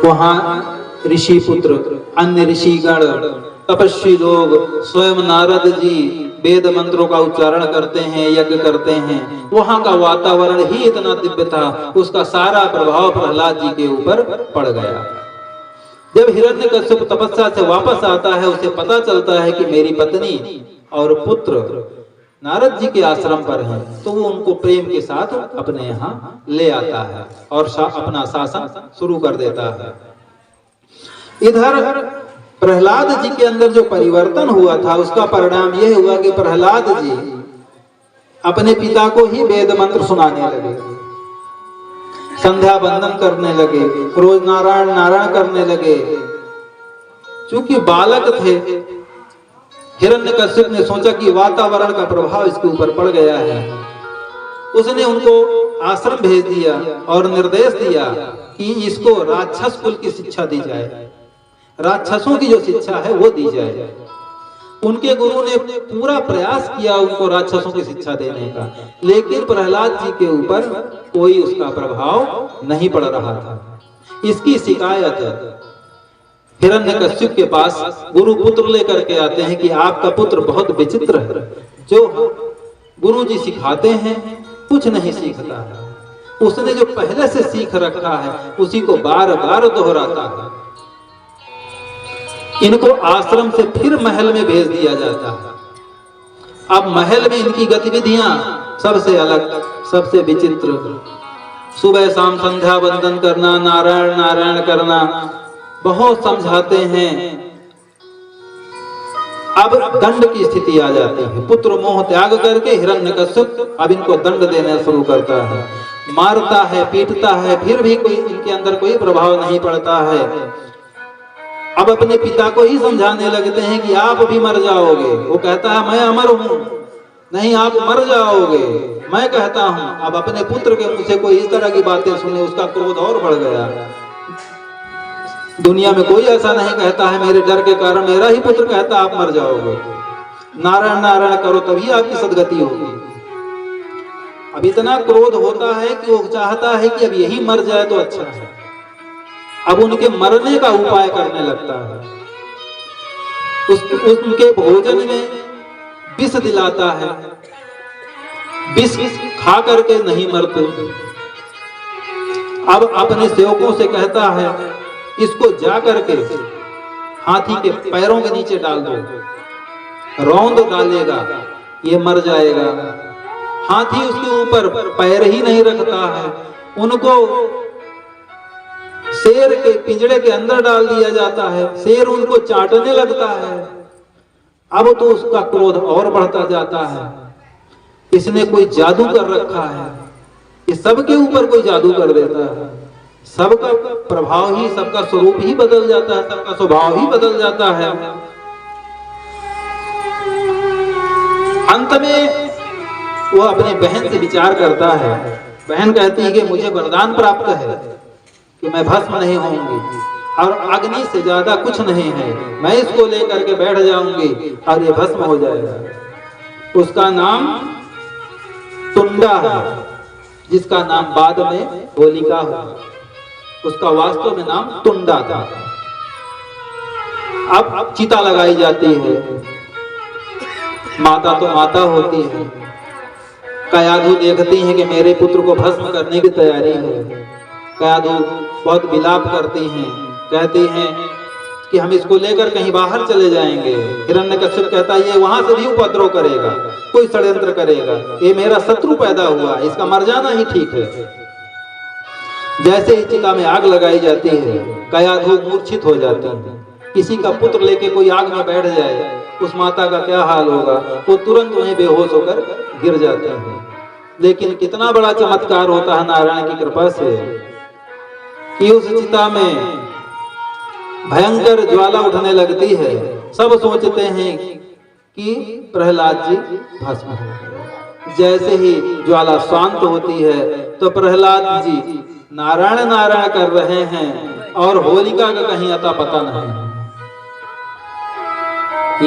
वहाँ ऋषि पुत्र, अन्य ऋषिगण, तपस्वी लोग, स्वयं नारद जी वेद मंत्रों का उच्चारण करते हैं, यज्ञ करते हैं। वहां का वातावरण ही इतना दिव्य था, उसका सारा प्रभाव प्रहलाद जी के ऊपर पड़ गया। जब हिरण्यकश्यप तपस्या से वापस आता है, उसे पता चलता है कि मेरी पत्नी और पुत्र नारद जी के आश्रम पर हैं, तो वो उनको प्रेम के साथ अपने यहाँ ले आता है और अपना शासन शुरू कर देता है। इधर प्रहलाद जी के अंदर जो परिवर्तन हुआ था, उसका परिणाम यह हुआ कि प्रहलाद जी अपने पिता को ही वेद मंत्र सुनाने लगे, संध्या बंदन करने लगे, रोज नारायण नारायण करने लगे। चूंकि बालक थे, हिरण्यकश्यप ने सोचा कि वातावरण का प्रभाव इसके ऊपर पड़ गया है। उसने उनको आश्रम भेज दिया और निर्देश दिया कि इसको राक्षस कुल की शिक्षा दी जाए, राक्षसों की जो शिक्षा है वो दी जाए। उनके गुरु ने पूरा प्रयास किया उनको राक्षसों की शिक्षा देने का, लेकिन प्रहलाद जी के ऊपर कोई उसका प्रभाव नहीं पड़ रहा था। इसकी शिकायत हिरण्यकश्यप के पास गुरु पुत्र लेकर के आते हैं कि आपका पुत्र बहुत विचित्र है, जो गुरु जी सिखाते हैं कुछ नहीं सीखता है, उसने जो पहले से सीख रखा है उसी को बार बार दोहराता है। इनको आश्रम से फिर महल में भेज दिया जाता है। अब महल में इनकी गतिविधियां सबसे अलग, सबसे विचित्र, सुबह शाम संध्या बंदन करना, नारायण नारायण करना, बहुत समझाते हैं। अब दंड की स्थिति आ जाती है। पुत्र मोह त्याग करके हिरण्यकश्यप अब इनको दंड देना शुरू करता है, मारता है, पीटता है, फिर भी कोई इनके अंदर कोई प्रभाव नहीं पड़ता है। अब अपने पिता को ही समझाने लगते हैं कि आप भी मर जाओगे। वो कहता है मैं अमर हूं, नहीं आप मर जाओगे, मैं कहता हूं। अब अपने पुत्र के मुंह से कोई इस तरह की बातें सुने, उसका क्रोध और बढ़ गया। दुनिया में कोई ऐसा नहीं कहता है मेरे डर के कारण, मेरा ही पुत्र कहता आप मर जाओगे, नारायण नारायण करो तभी आपकी सदगति होगी। अब इतना क्रोध होता है कि वो चाहता है कि अब यही मर जाए तो अच्छा है। अब उनके मरने का उपाय करने लगता है, उनके भोजन में विष दिलाता है, विष खा करके नहीं मरते। अब अपने सेवकों से कहता है इसको जा करके हाथी के पैरों के नीचे डाल दो, रौंद डालेगा, ये मर जाएगा। हाथी उसके ऊपर पैर ही नहीं रखता है, उनको शेर के पिंजड़े के अंदर डाल दिया जाता है, शेर उनको चाटने लगता है। अब तो उसका क्रोध और बढ़ता जाता है, इसने कोई जादू कर रखा है, ये सबके ऊपर कोई जादू कर देता है, सबका प्रभाव ही, सबका स्वरूप ही बदल जाता है, सबका स्वभाव ही बदल जाता है। अंत में वो अपनी बहन से विचार करता है। बहन कहती है कि मुझे वरदान प्राप्त है कि मैं भस्म नहीं होंगी और अग्नि से ज्यादा कुछ नहीं है, मैं इसको लेकर के बैठ जाऊंगी और ये भस्म हो जाएगा। उसका नाम टुंडा है, जिसका नाम बाद में होलिका हुआ। उसका वास्तव में नाम टुंडा था। अब चिता लगाई जाती है, माता तो माता होती है, कयाधु देखती है कि मेरे पुत्र को भस्म करने की तैयारी है। कयाधु बहुत विलाप करती हैं, कहती हैं कि हम इसको लेकर कहीं बाहर चले जाएंगे। हिरण्यकश्यप कहता है ये वहां से भी उपद्रव करेगा, कोई षड्यंत्र करेगा, ये मेरा शत्रु पैदा हुआ, इसका मर जाना ही ठीक है। जैसे ही चिता में आग लगाई जाती है, कयाधु मूर्छित हो जाती है। किसी का पुत्र लेके कोई आग में बैठ जाए, उस माता का क्या हाल होगा, वो तुरंत वहीं बेहोश होकर गिर जाते हैं। लेकिन कितना बड़ा चमत्कार होता है नारायण की कृपा से कि उस चिता में भयंकर ज्वाला उठने लगती है। सब सोचते हैं कि प्रहलाद जी भस्म हो गए। जैसे ही ज्वाला शांत होती है तो प्रहलाद जी नारायण नारायण कर रहे हैं और होलिका का कहीं अता पता नहीं।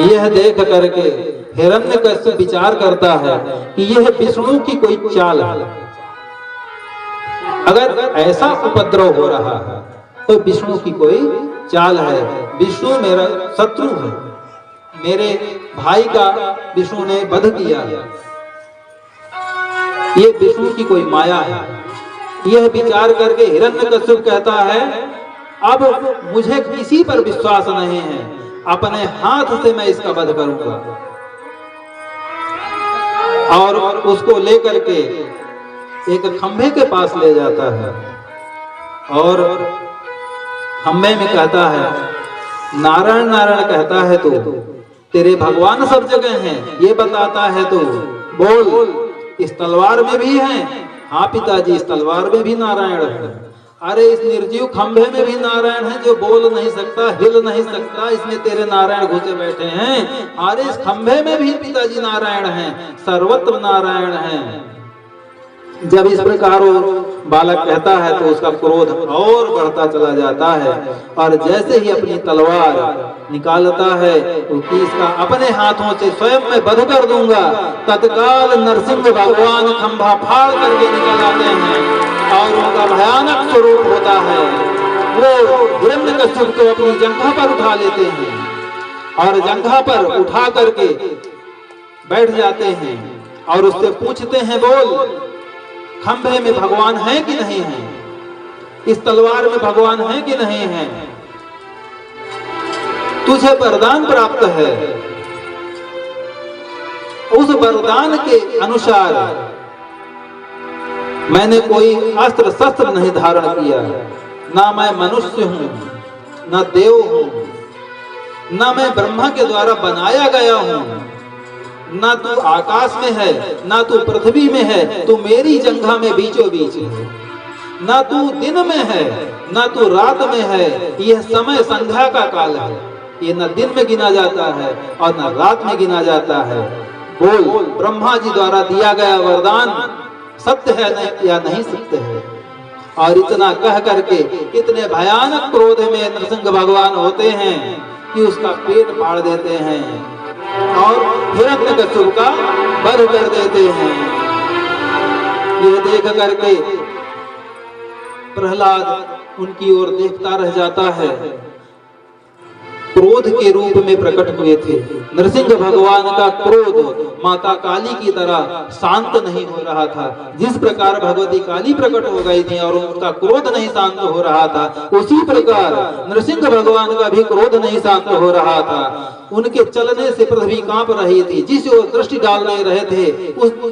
यह देख करके हिरण्यकश्यप विचार करता है कि यह विष्णु की कोई चाल है। अगर ऐसा उपद्रव हो रहा है तो विष्णु की कोई चाल है। विष्णु मेरा शत्रु है, मेरे भाई का विष्णु ने वध किया, ये विष्णु की कोई माया है। यह विचार करके हिरण्यकश्यप कहता है अब मुझे किसी पर विश्वास नहीं है, अपने हाथ से मैं इसका वध करूंगा। और उसको लेकर के एक खंभे के पास ले जाता है और खंभे में कहता है नारायण नारायण कहता है तो तेरे भगवान सब जगह हैं, ये बताता है तो बोल इस तलवार में भी है? हाँ पिताजी, इस तलवार में भी नारायण है। अरे इस निर्जीव खंभे में भी नारायण है जो बोल नहीं सकता, हिल नहीं सकता, इसमें तेरे नारायण घुसे बैठे हैं। अरे इस खंभे में भी पिताजी नारायण हैं, सर्वत्र नारायण हैं। जब इस प्रकार बालक कहता है तो उसका क्रोध और बढ़ता चला जाता है और जैसे ही अपनी तलवार निकालता है कि इसका अपने हाथों से स्वयं मैं वध कर दूंगा, तत्काल नरसिंह भगवान खंभा फाड़ करके निकल आते हैं और उनका भयानक स्वरूप होता है। वो हिरण्यकश्यप को अपनी जंघा पर उठा लेते हैं और जंघा पर उठा करके बैठ जाते हैं और उससे पूछते हैं बोल खंभे में भगवान है कि नहीं है? इस तलवार में भगवान है कि नहीं है? तुझे वरदान प्राप्त है, उस वरदान के अनुसार मैंने कोई अस्त्र शस्त्र नहीं धारण किया, ना मैं मनुष्य हूं, ना देव हूं, ना मैं ब्रह्मा के द्वारा बनाया गया हूं, ना तू आकाश में है, ना तू पृथ्वी में है, तू मेरी जंघा में बीचों बीच है। ना तू दिन में है, ना तू रात में है, यह समय संध्या का काल है, ये न दिन में गिना जाता है और न रात में गिना जाता है। बोल ब्रह्मा जी द्वारा दिया गया वरदान सत्य है या नहीं सत्य है? और इतना कह करके इतने भयानक क्रोध में नरसिंह भगवान होते हैं कि उसका पेट फाड़ देते हैं और हिरण्यकश्यप का वध कर देते हैं। यह देख करके प्रहलाद उनकी ओर देखता रह जाता है। क्रोध के रूप में प्रकट हुए थे नरसिंह भगवान का क्रोध माता काली की तरह शांत नहीं हो रहा था। जिस प्रकार भगवती काली प्रकट हो गई थी और उनका क्रोध नहीं शांत हो रहा था, उसी प्रकार नरसिंह भगवान का भी क्रोध नहीं शांत हो रहा था। उनके चलने से पृथ्वी कांप रही थी, जिस ओर दृष्टि डाल नहीं रहे थे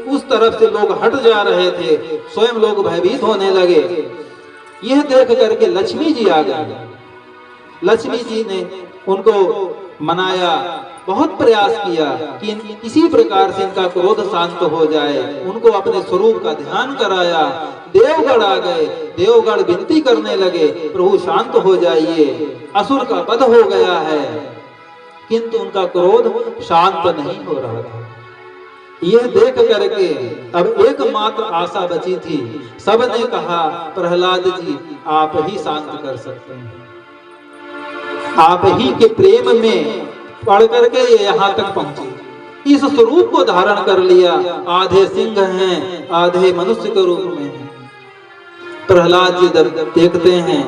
उस तरफ से लोग हट जा रहे थे, स्वयं लोग भयभीत होने लगे। यह देख करके लक्ष्मी जी आ गई। लक्ष्मी जी ने उनको मनाया, बहुत प्रयास किया कि किसी प्रकार से इनका क्रोध शांत हो जाए, उनको अपने स्वरूप का ध्यान कराया। देवगढ़ आ गए, देवगढ़ विनती करने लगे प्रभु शांत हो जाइए, असुर का वध हो गया है, किंतु उनका क्रोध शांत नहीं हो रहा था। यह देख करके अब एकमात्र आशा बची थी। सबने कहा प्रहलाद जी आप ही शांत कर सकते हैं, आप ही के प्रेम में पढ़ करके ये यहाँ तक पहुंचे, इस स्वरूप को धारण कर लिया। आधे सिंह हैं, आधे मनुष्य के रूप में हैं। प्रहलाद जी देखते हैं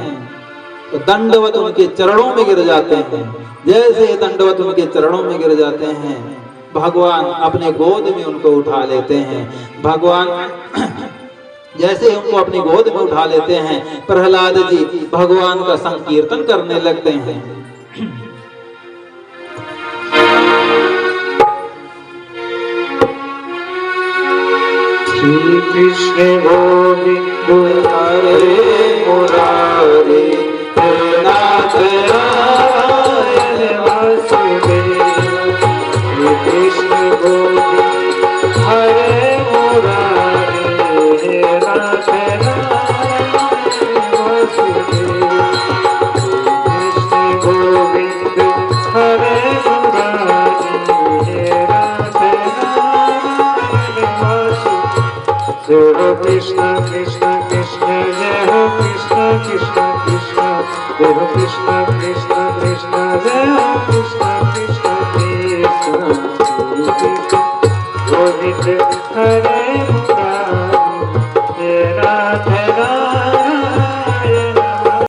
तो दंडवत उनके चरणों में गिर जाते हैं। जैसे दंडवत उनके चरणों में गिर जाते हैं, भगवान अपने गोद में उनको उठा लेते हैं। भगवान जैसे उनको अपनी गोद में उठा लेते हैं, प्रहलाद जी भगवान का संकीर्तन करने लगते हैं। श्री कृष्ण गोविंद हरे मुरारी नाथ नारायण वासुदेव। श्री कृष्ण गोविंद हरे मुरारी नाथ नारायण वासुदेव। श्री कृष्ण गोविंद हरे मुरारी नाथ नारायण वासुदेव। जय हो कृष्ण कृष्ण कृष्ण जय हो कृष्ण कृष्ण कृष्ण जय हो कृष्ण कृष्ण कृष्ण जय हो